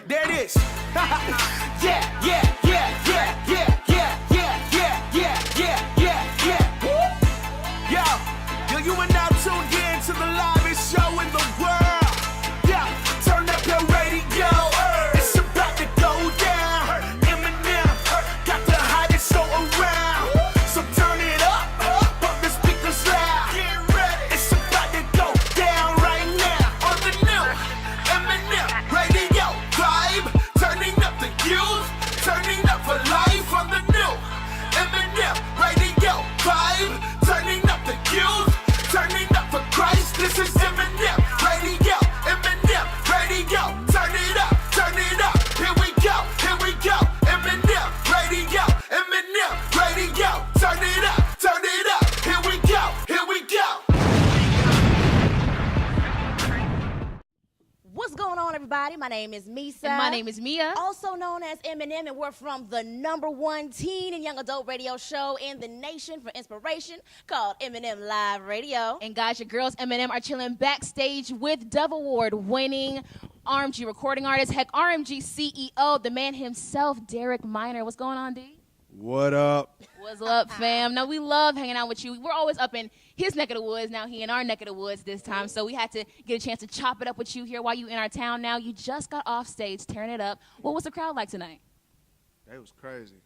There it is. Yeah, yeah, yeah, yeah, yeah, yeah, yeah, yeah, yeah, yeah, yeah, yeah. Yo, you are now tuned in to the livest show in the world. Yeah, turn up your radio. It's about to go down. M&M got the hottest show around. So turn it up, pump the speakers loud. Get ready. It's about to go down right now on the new M&M Radio vibe. Turning up the youth, turning up for life on the new M&M Radio vibe. Turning up the youth, turning up for Christ. This is M&M Radio, M&M Radio. Turn it up, turn it up. Here we go, here we go. M&M Radio, M&M Radio. Turn it up, turn it up. Here we go, here we go. What's going on, everybody? My name is Meesa. And my name is Mia. Also known as M&M, and we're from the #1 teen and young adult radio show in the nation for inspiration called M&M Live Radio. And guys, your girls M&M are chilling backstage with Dove Award-winning RMG Recording Artist, heck, RMG CEO, the man himself, Derek Minor. What's going on, D? What up? What's up, fam? Now, we love hanging out with you. We're always up in his neck of the woods. Now he in our neck of the woods this time. So we had to get a chance to chop it up with you here while you in our town now. You just got off stage, tearing it up. What was the crowd like tonight? That was crazy.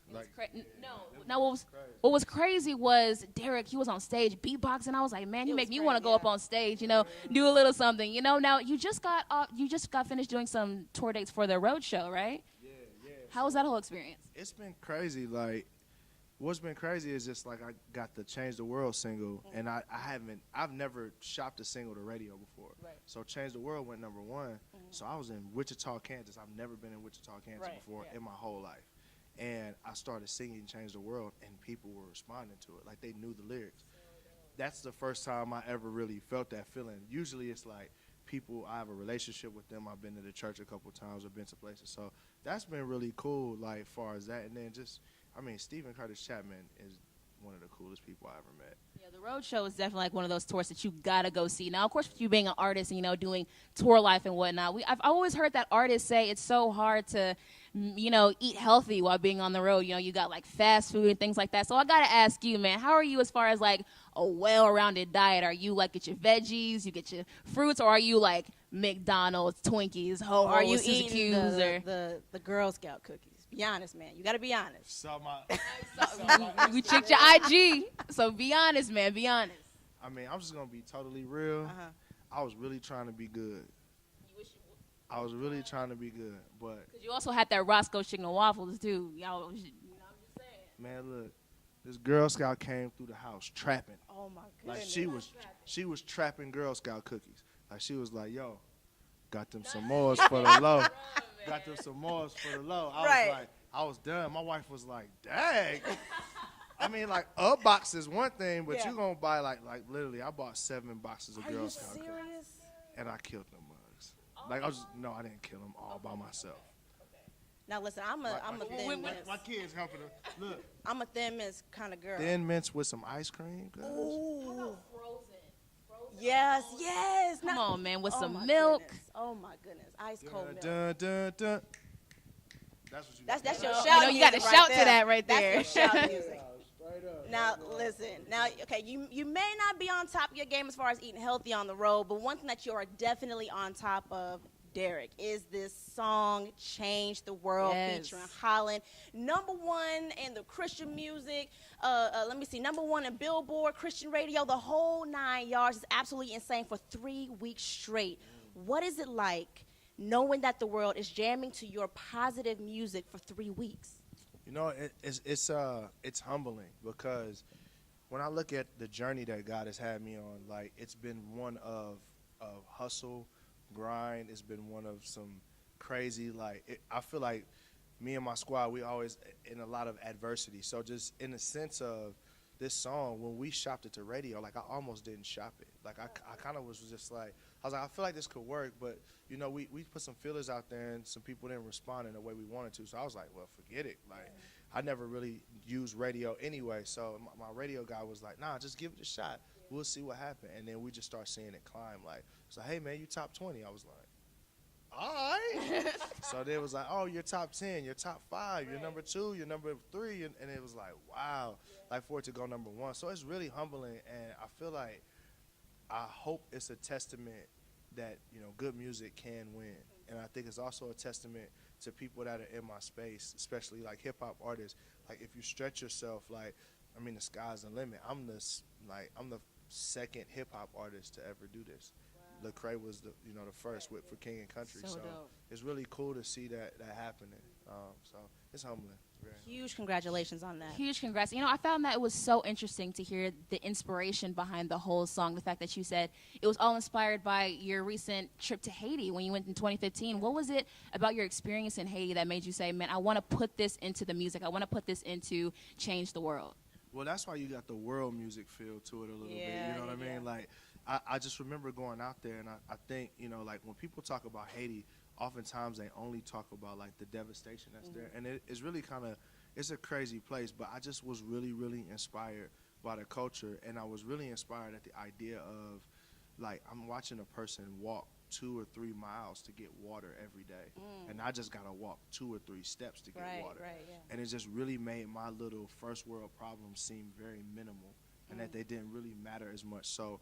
What was crazy was Derek, he was on stage beatboxing. I was like, man, you make me want to go up on stage, you know, do a little something. You know, now you just got finished doing some tour dates for the road show, right? Yeah. How was that whole experience? It's been crazy. Like, what's been crazy is just like I got the Change the World single, and I've never shopped a single to radio before. Right. So Change the World went #1. So I was in Wichita, Kansas. I've never been in Wichita, Kansas before in my whole life. And I started singing Change the World, and people were responding to it. Like, they knew the lyrics. That's the first time I ever really felt that feeling. Usually it's like people, I have a relationship with them. I've been to the church a couple times. I've been to places. So that's been really cool, like, as far as that. And then just, I mean, Stephen Curtis Chapman is one of the coolest people I ever met. Yeah, the road show is definitely like one of those tours that you gotta go see. Now, of course, with you being an artist and, you know, doing tour life and whatnot, I've always heard that artists say it's so hard to, you know, eat healthy while being on the road. You know, you got like fast food and things like that. So I gotta ask you, man, how are you as far as like a well-rounded diet? Are you like get your veggies, you get your fruits, or are you like McDonald's, Twinkies, Ho-Ho, Are you Suzy eating Q's, or the Girl Scout cookies? Be honest, man. You got to be honest. So we checked your IG, so be honest, man. Be honest. I mean, I'm just going to be totally real. I was really trying to be good. I was really trying to be good, but... Because you also had that Roscoe's Chicken and Waffles, too. Y'all, you know, I'm just saying. Man, look, this Girl Scout came through the house trapping. Oh, my Like, goodness. she was trapping Girl Scout cookies. Like, she was like, yo, got them some s'mores for the low. Got them some s'mores for the low. I was like, I was done. My wife was like, dang. I mean, like, a box is one thing, but you gonna buy, like literally, I bought 7 boxes of Girl Scout cookies. And I killed them mugs. Like, I didn't kill them all by myself. Now, listen, I'm a Thin Mints. My kids helping her. Look. I'm a Thin Mints kind of girl. Thin Mints with some ice cream. Guys. Ooh. Yes. Come on, man, with some my milk. Goodness. Oh, my goodness. Ice cold milk. Dun, dun, dun. That's what you That's your shout You know, you got to music shout right to that right there. That's your shout music. Now, listen. Now, okay, you may not be on top of your game as far as eating healthy on the road, but one thing that you are definitely on top of, Derek, is this song "Change the World" featuring Holland, #1 in the Christian music. Let me see, #1 in Billboard, Christian radio, the whole 9 yards. Is absolutely insane for 3 weeks straight. What is it like knowing that the world is jamming to your positive music for 3 weeks? You know, it's humbling, because when I look at the journey that God has had me on, like, it's been one of hustle, grind. It's been one of some crazy, like, I feel like me and my squad, we always in a lot of adversity. So just in the sense of this song, when we shopped it to radio, like, I almost didn't shop it. Like, I kind of was just like, I was like, I feel like this could work, but, you know, we put some feelers out there and some people didn't respond in the way we wanted to. So I was like, well, forget it. Like, I never really used radio anyway. So my radio guy was like, nah, just give it a shot. We'll see what happens. And then we just start seeing it climb. Like, it's like, hey, man, you top 20. I was like, all right. So they was like, oh, you're top 10, you're top 5, you're number 2, you're number 3, and it was like, wow, like for it to go number 1. So it's really humbling, and I feel like I hope it's a testament that, you know, good music can win. And I think it's also a testament to people that are in my space, especially like hip hop artists. Like if you stretch yourself, like, I mean, the sky's the limit. I'm the second hip hop artist to ever do this. Wow. Lecrae was the first for King and Country. So dope. It's really cool to see that happening. So it's humbling. Huge congratulations on that. Huge congrats. You know, I found that it was so interesting to hear the inspiration behind the whole song. The fact that you said it was all inspired by your recent trip to Haiti when you went in 2015. What was it about your experience in Haiti that made you say, man, I want to put this into the music. I want to put this into change the world? Well, that's why you got the world music feel to it a little bit. You know what I mean? Like, I just remember going out there, and I think, you know, like when people talk about Haiti, oftentimes they only talk about like the devastation that's there, and it's really it's a crazy place. But I just was really, really inspired by the culture, and I was really inspired at the idea of, like, I'm watching a person walk 2 or 3 miles to get water every day, and I just gotta walk 2 or 3 steps to get water. And it just really made my little first world problems seem very minimal, and that they didn't really matter as much. So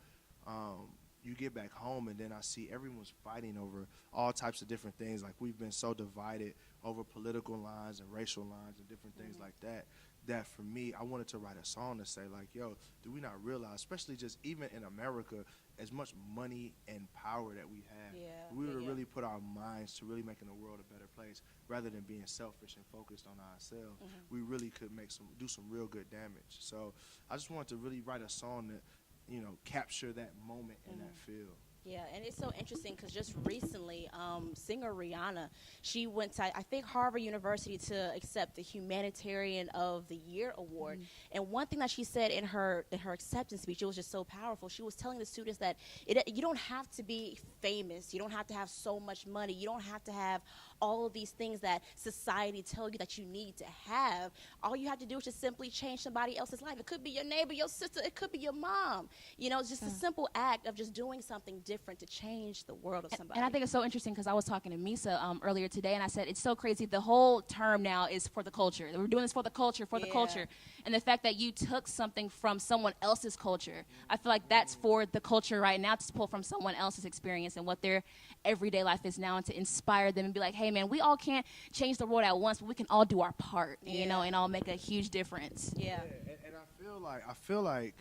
you get back home, and then I see everyone's fighting over all types of different things. Like, we've been so divided over political lines and racial lines and different things like that, that for me, I wanted to write a song to say, like, yo, do we not realize, especially just even in America, as much money and power that we have, we would really put our minds to really making the world a better place, rather than being selfish and focused on ourselves. We really could do some real good damage. So I just wanted to really write a song that, you know, capture that moment and that feel. Yeah, and it's so interesting because just recently, singer Rihanna, she went to, I think, Harvard University to accept the Humanitarian of the Year award. And one thing that she said in her acceptance speech, it was just so powerful. She was telling the students that you don't have to be famous. You don't have to have so much money. You don't have to have all of these things that society tell you that you need to have. All you have to do is just simply change somebody else's life. It could be your neighbor, your sister, it could be your mom. You know, it's just a simple act of just doing something different to change the world of somebody. And I think it's so interesting because I was talking to Meesa earlier today, and I said, it's so crazy. The whole term now is for the culture. We're doing this for the culture, the culture. And the fact that you took something from someone else's culture, I feel like that's for the culture right now, to pull from someone else's experience and what their everyday life is now, and to inspire them and be like, hey, man, we all can't change the world at once, but we can all do our part, you know, and all make a huge difference. Yeah. And I feel like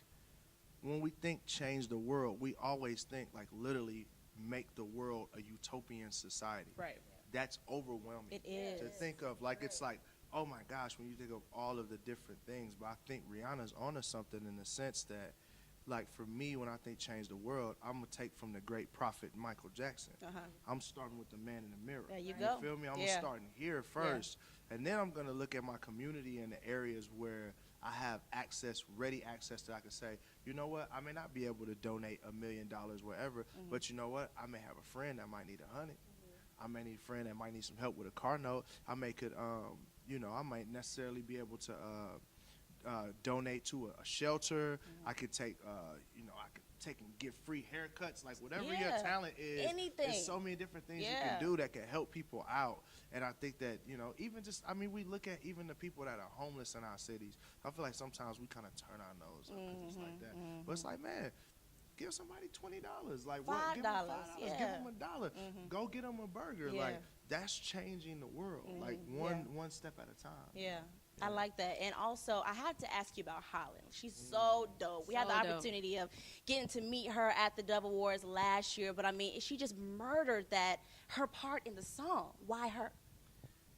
when we think change the world, we always think like literally make the world a utopian society. Right. That's overwhelming. It is. To think of, like, it's like, oh my gosh, when you think of all of the different things. But I think Rihanna's onto something in the sense that, like, for me, when I think change the world, I'm going to take from the great prophet Michael Jackson. I'm starting with the man in the mirror. There you go. You feel me? I'm starting here first. And then I'm going to look at my community and the areas where I have ready access that I can say, you know what, I may not be able to donate $1 million wherever, but you know what, I may have a friend that might need 100. I may need a friend that might need some help with a car note. I may not necessarily be able to donate to a shelter. I could take, I could take and give free haircuts, like whatever your talent is. Anything. There's so many different things you can do that can help people out. And I think that, even just, we look at even the people that are homeless in our cities. I feel like sometimes we kind of turn our nose up because it's like that. But it's like, man, give somebody $20. Like, $5. Give them $5. Give them $1. Go get them a burger. Like, that's changing the world. Like, one step at a time. Yeah. I like that. And also, I have to ask you about Holland. She's so dope. We had the opportunity of getting to meet her at the Dove Awards last year, but she just murdered her part in the song. Why her?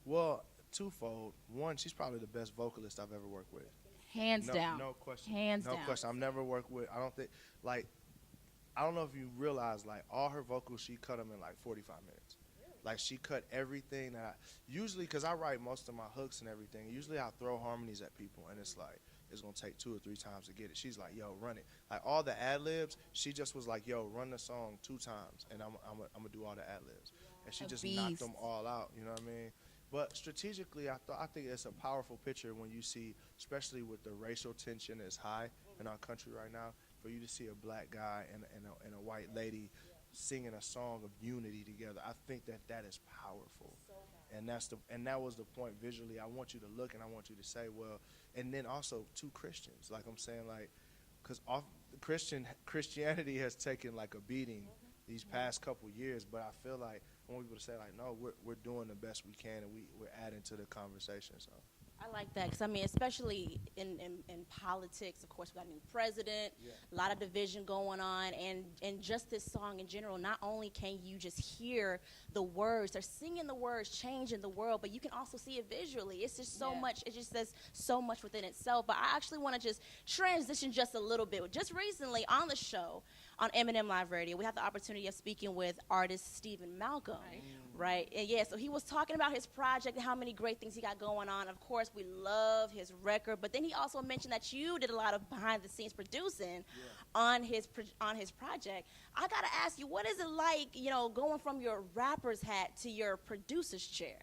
Well, twofold. One, she's probably the best vocalist I've ever worked with. Hands down. No question. Hands down. No question. I've never worked with, I don't know if you realize, like, all her vocals, she cut them in like 45 minutes. Like, she cut everything that usually, because I write most of my hooks and everything, usually I throw harmonies at people, and it's like, it's going to take 2 or 3 times to get it. She's like, yo, run it. Like, all the ad-libs, she just was like, yo, run the song 2 times, and I'm going to do all the ad-libs. And she just knocked them all out, you know what I mean? But strategically, I think it's a powerful picture when you see, especially with the racial tension that's high in our country right now, for you to see a black guy and a white lady singing a song of unity together. I think that that is powerful. And that was the point visually. I want you to look and I want you to say, well, and then also two Christians, like I'm saying, like, because Christianity has taken like a beating these past couple years, but I feel like I want people to say like, no, we're doing the best we can and we're adding to the conversation. So I like that because, I mean, especially in politics, of course, we got a new president, a lot of division going on, and just this song in general, not only can you just hear the words, they're singing the words, changing the world, but you can also see it visually. It's just so much, it just says so much within itself. But I actually want to just transition just a little bit. Just recently on the show, on M&M Live Radio, we had the opportunity of speaking with artist Stephen Malcolm, right? And yeah, so he was talking about his project and how many great things he got going on. Of course, we love his record, but then he also mentioned that you did a lot of behind-the-scenes producing on his project. I gotta ask you, what is it like, you know, going from your rapper's hat to your producer's chair?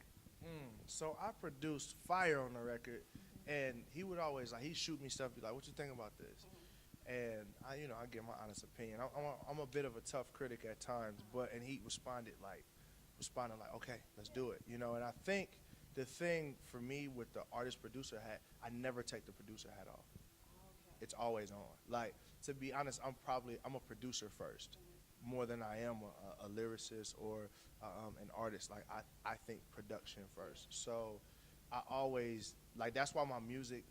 So I produced Fire on the record, and he would always he'd shoot me stuff, be like, "What you think about this?" And I give my honest opinion. I'm a bit of a tough critic at times, and he responded like, okay, let's do it, And I think the thing for me with the artist producer hat, I never take the producer hat off. It's always on. Like, to be honest, I'm a producer first, more than I am a lyricist or an artist. Like, I think production first. So I always, that's why my music,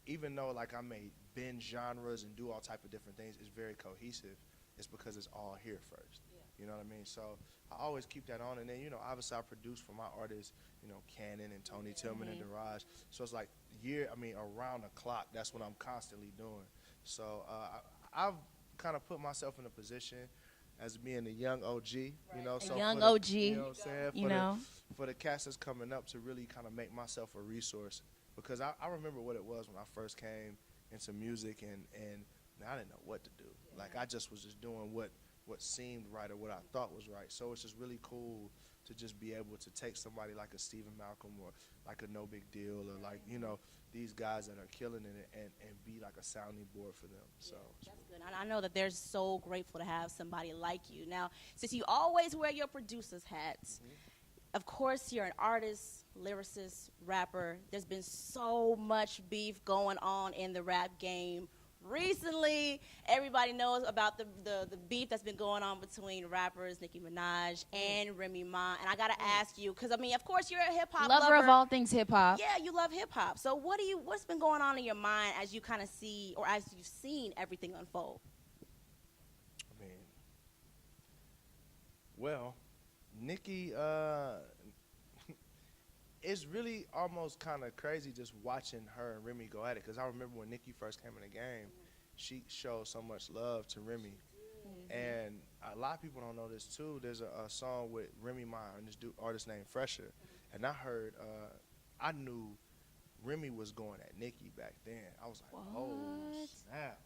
even though I may bend genres and do all type of different things, it's very cohesive. It's because it's all here first. You know what I mean? So I always keep that on. And then, obviously I produce for my artists, Cannon and Tony Tillman and Daraj. So it's around the clock, that's what I'm constantly doing. So I've kind of put myself in a position as being a young OG, So young OG, you know what I'm saying? For the cast that's coming up to really kind of make myself a resource. Because I remember what it was when I first came into music, and I didn't know what to do. I just was just doing what seemed right or what I thought was right. So it's just really cool to just be able to take somebody like a Stephen Malcolm or like a No Big Deal or these guys that are killing it and be like a sounding board for them. So that's good. And I know that they're so grateful to have somebody like you. Now, since you always wear your producer's hats, of course, you're an artist, lyricist, rapper. There's been so much beef going on in the rap game. Recently, everybody knows about the beef that's been going on between rappers Nicki Minaj and Remy Ma. And I got to ask you, because, of course, you're a hip-hop lover of all things hip-hop. Yeah, you love hip-hop. So what's been going on in your mind as you kind of see, or as you've seen everything unfold? Well, Nicki, it's really almost kind of crazy just watching her and Remy go at it. Because I remember when Nicki first came in the game, she showed so much love to Remy. And a lot of people don't know this too. There's a song with Remy Ma and this artist named Fresher. And I knew Remy was going at Nicki back then. I was like, oh, snap.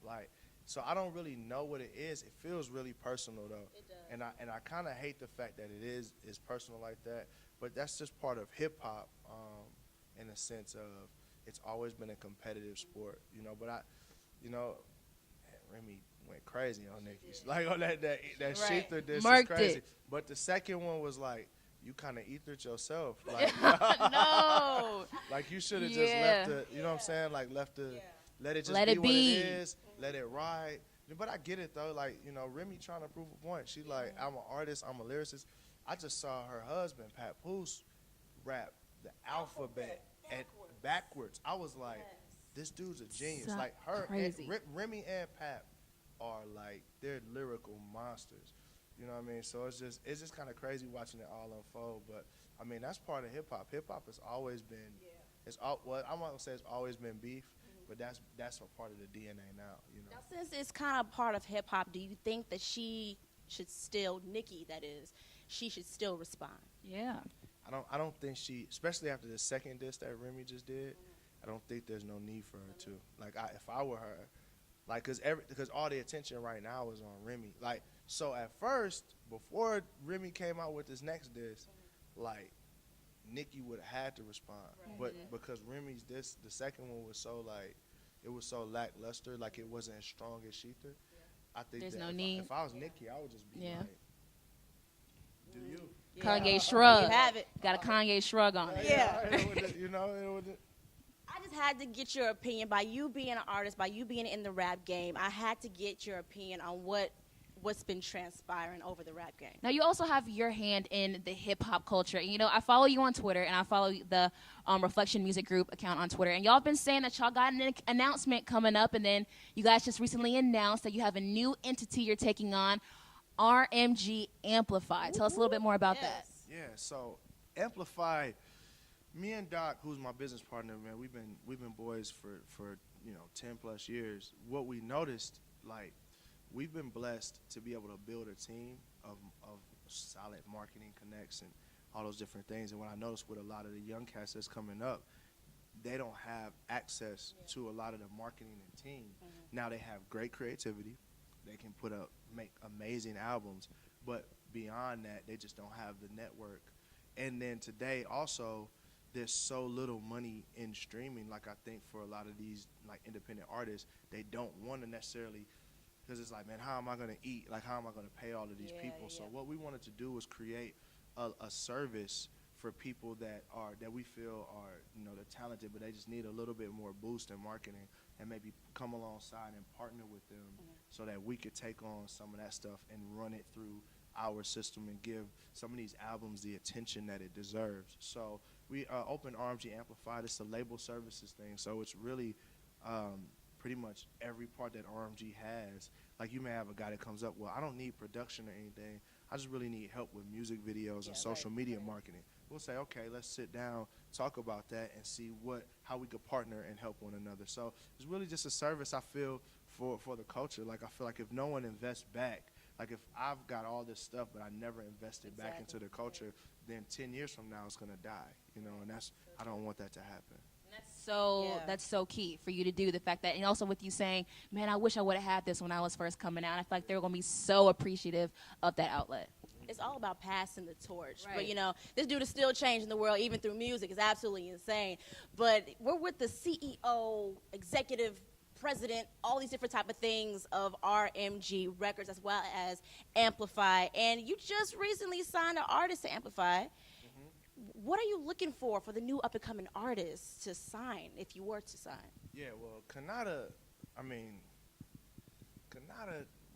So I don't really know what it is. It feels really personal though. It does. And I kind of hate the fact that it is personal like that. But that's just part of hip hop, in a sense of it's always been a competitive sport, But Remy went crazy on Nicki, on that Sheether diss is crazy. But the second one was you kind of ethered yourself, no, you should have just left it. You know what I'm saying? Let it just be what it is. Let it ride. But I get it though. Remy trying to prove a point. She I'm an artist. I'm a lyricist. I just saw her husband, Pat Poose, rap the alphabet backwards. I was like, this dude's a genius. Crazy. Remy and Pat are they're lyrical monsters. You know what I mean? So it's just kind of crazy watching it all unfold. But that's part of hip hop. Hip hop has always been. I'm not gonna say it's always been beef, but that's a part of the DNA now. Now, since it's kind of part of hip hop, do you think that she should still, Nicki, that is, she should still respond? Yeah. I don't think she, especially after the second diss that Remy just did, I don't think there's no need for her to. If I were her, because all the attention right now is on Remy. So at first, before Remy came out with this next diss, Nicki would have had to respond. But because Remy's diss, the second one was so it was so lackluster, it wasn't as strong as Sheether. I think there's that no need. If I was Nicki, I would just be Do you? Kanye shrug. You have it. Got a Kanye shrug on it. Yeah. You know, I just had to get your opinion. By you being an artist, by you being in the rap game, I had to get your opinion on what's been transpiring over the rap game. Now, you also have your hand in the hip-hop culture. And, you know, I follow you on Twitter, and I follow the Reflection Music Group account on Twitter. And y'all been saying that y'all got an announcement coming up, and then you guys just recently announced that you have a new entity you're taking on, RMG Amplify. Tell us a little bit more about that. Yeah, so Amplify, me and Doc, who's my business partner, man, we've been boys for 10 plus years. What we noticed, like, we've been blessed to be able to build a team of solid marketing connects and all those different things. And what I noticed with a lot of the young cats that's coming up, they don't have access to a lot of the marketing and team. Now they have great creativity. They can make amazing albums. But beyond that, they just don't have the network. And then today also, there's so little money in streaming. Like, I think for a lot of these like independent artists, they don't want to necessarily, because it's like, man, how am I going to eat? Like, how am I going to pay all of these people? So what we wanted to do was create a service for people that we feel are, they're talented, but they just need a little bit more boost in marketing, and maybe come alongside and partner with them so that we could take on some of that stuff and run it through our system and give some of these albums the attention that it deserves. So we opened RMG Amplify. It's a label services thing. So it's really pretty much every part that RMG has. Like, you may have a guy that comes up, well, I don't need production or anything. I just really need help with music videos and social media marketing. We'll say, okay, let's sit down, talk about that, and see how we could partner and help one another. So it's really just a service, I feel, for the culture. Like, I feel like if no one invests back, like if I've got all this stuff but I never invested back into the culture, then 10 years from now it's gonna die, and I don't want that to happen. That's so key for you to do, the fact that, and also with you saying, man, I wish I would have had this when I was first coming out. I feel like they're going to be so appreciative of that outlet. It's all about passing the torch. Right. But, this dude is still changing the world, even through music. It's absolutely insane. But we're with the CEO, executive president, all these different type of things of RMG Records, as well as Amplify. And you just recently signed an artist to Amplify. What are you looking for the new up-and-coming artists to sign, if you were to sign? Yeah, well, Kanata,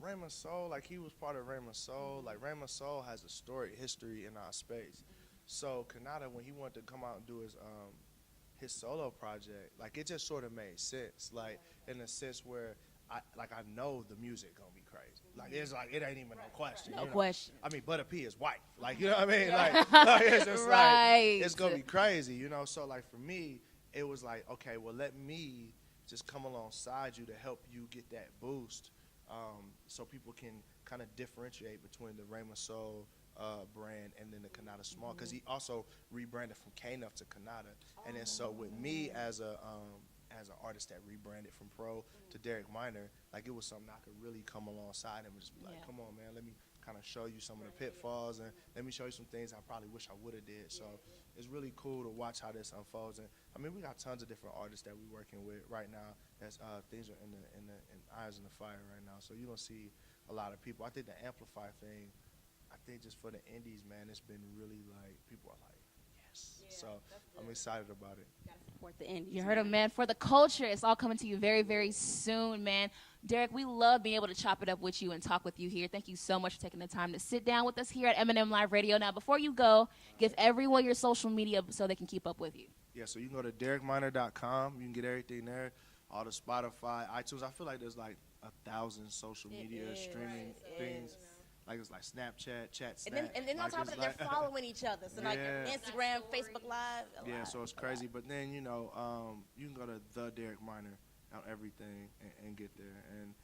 Remy Ma Soul, like, he was part of Remy Ma Soul. Like, Remy Ma Soul has a storied history in our space. So Kanata, when he wanted to come out and do his solo project, like, it just sort of made sense. Like, in a sense where I know the music gonna be crazy. Like, it's like, it ain't even no question. No question. Butter P is white. Like, you know what I mean? Like it's just right. Like, it's gonna be crazy, So, like, for me, it was like, okay, well, let me just come alongside you to help you get that boost, so people can kind of differentiate between the Remy Ma Soul brand and then the Kanata Small, because he also rebranded from K-Nuff to Kanata. And then so with me as an artist that rebranded from Pro to Derek Minor, like, it was something I could really come alongside him and just be like, come on, man, let me kind of show you some of the pitfalls, and let me show you some things I probably wish I would have did. So it's really cool to watch how this unfolds. And we got tons of different artists that we're working with right now. That's things are in eyes in the fire right now. So you're gonna see a lot of people. I think the Amplify thing, I think just for the indies, man, it's been really like, people are like, yes. So I'm excited about it. Support the indies. You heard him, man. For the culture, it's all coming to you very, very soon, man. Derek, we love being able to chop it up with you and talk with you here. Thank you so much for taking the time to sit down with us here at M&M Live Radio. Now, before you go, give everyone your social media so they can keep up with you. Yeah, so you can go to derekminor.com. You can get everything there, all the Spotify, iTunes. I feel like there's like 1,000 social media streaming things. Like, it's like Snapchat, Chat Snap. And then on top of that, they're following each other. So, like, Instagram, Facebook Live. Yeah, so it's crazy. But then, you can go to The Derek Minor on everything and get there. And,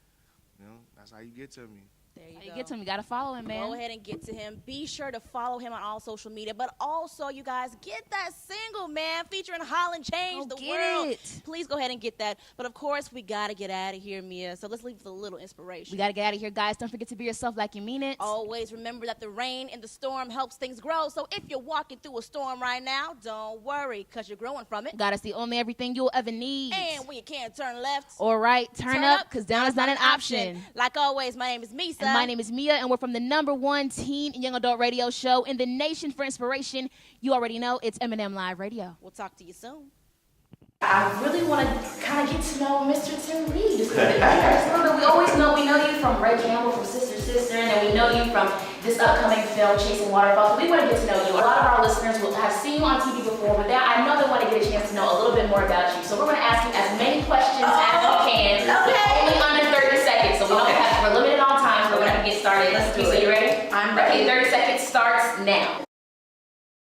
that's how you get to me. There you go. You get to him. You got to follow him, man. Go ahead and get to him. Be sure to follow him on all social media. But also, you guys, get that single, man, featuring Holland Change the World. Please go ahead and get that. But, of course, we got to get out of here, Mia. So let's leave with a little inspiration. We got to get out of here, guys. Don't forget to be yourself like you mean it. Always remember that the rain and the storm helps things grow. So if you're walking through a storm right now, don't worry, because you're growing from it. God is the only everything you'll ever need. And when you can't turn left or right, turn up, because down is not an option. Like always, my name is Meesa. Meesa. And my name is Mia, and we're from the #1 teen and young adult radio show in the nation for inspiration. You already know it's M&M Live Radio. We'll talk to you soon. I really want to kind of get to know Mr. Tim Reed just a little bit better. Just a little bit. We know you from Ray Campbell, from Sister, and then we know you from this upcoming film, Chasing Waterfalls. We want to get to know you. A lot of our listeners will have seen you on TV before, but I know they want to get a chance to know a little bit more about you. So we're going to ask you as many questions as we can. Okay. Only under 30 seconds, so we're limited on time, so we're going to get started. Let's do So it. you ready? I'm ready. Okay, 30 seconds starts now.